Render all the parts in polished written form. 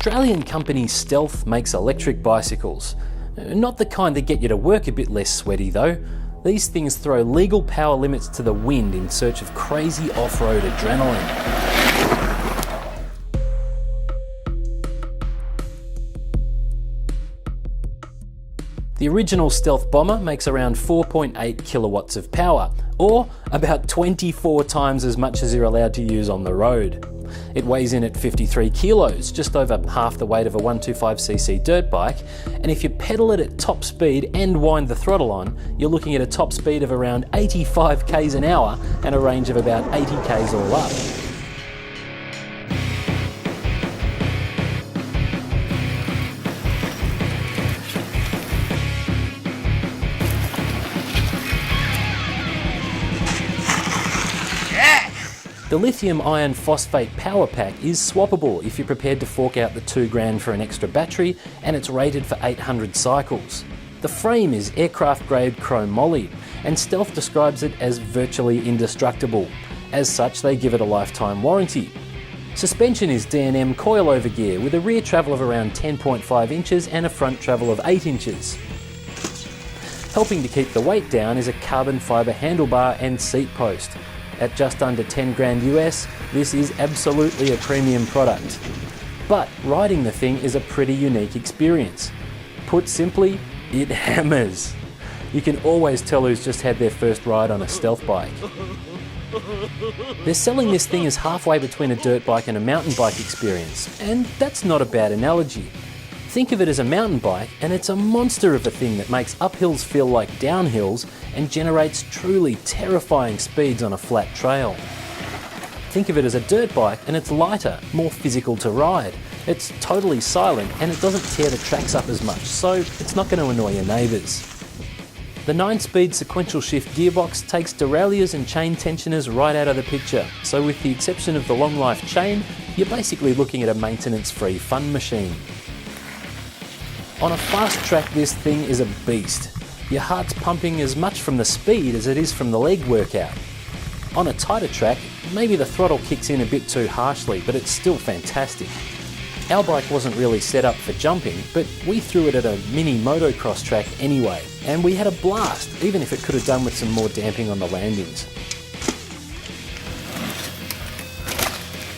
Australian company Stealth makes electric bicycles. Not the kind that get you to work a bit less sweaty though. These things throw legal power limits to the wind in search of crazy off-road adrenaline. The original Stealth bomber makes around 4.8 kilowatts of power, or about 24 times as much as you're allowed to use on the road. It weighs in at 53 kilos, just over half the weight of a 125cc dirt bike, and if you pedal it at top speed and wind the throttle on, you're looking at a top speed of around 85 k's an hour and a range of about 80 k's all up. The lithium iron phosphate power pack is swappable if you're prepared to fork out the $2,000 for an extra battery, and it's rated for 800 cycles. The frame is aircraft grade chrome moly, and Stealth describes it as virtually indestructible. As such, they give it a lifetime warranty. Suspension is D&M coilover gear with a rear travel of around 10.5 inches and a front travel of 8 inches. Helping to keep the weight down is a carbon fibre handlebar and seat post. At just under $10,000 US, this is absolutely a premium product. But riding the thing is a pretty unique experience. Put simply, it hammers. You can always tell who's just had their first ride on a Stealth bike. They're selling this thing as halfway between a dirt bike and a mountain bike experience, and that's not a bad analogy. Think of it as a mountain bike, and it's a monster of a thing that makes uphills feel like downhills and generates truly terrifying speeds on a flat trail. Think of it as a dirt bike, and it's lighter, more physical to ride. It's totally silent, and it doesn't tear the tracks up as much, so it's not going to annoy your neighbours. The 9-speed sequential shift gearbox takes derailleurs and chain tensioners right out of the picture, so with the exception of the long life chain, you're basically looking at a maintenance-free fun machine. On a fast track, this thing is a beast. Your heart's pumping as much from the speed as it is from the leg workout. On a tighter track, maybe the throttle kicks in a bit too harshly, but it's still fantastic. Our bike wasn't really set up for jumping, but we threw it at a mini motocross track anyway, and we had a blast, even if it could have done with some more damping on the landings.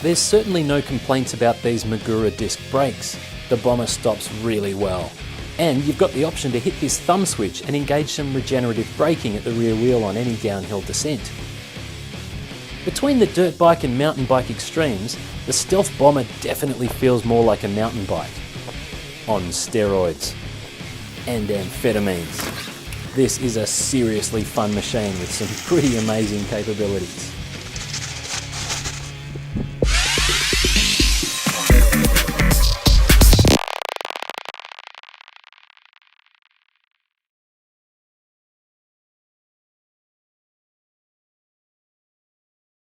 There's certainly no complaints about these Magura disc brakes. The bomber stops really well. And you've got the option to hit this thumb switch and engage some regenerative braking at the rear wheel on any downhill descent. Between the dirt bike and mountain bike extremes, the Stealth Bomber definitely feels more like a mountain bike. On steroids. And amphetamines. This is a seriously fun machine with some pretty amazing capabilities.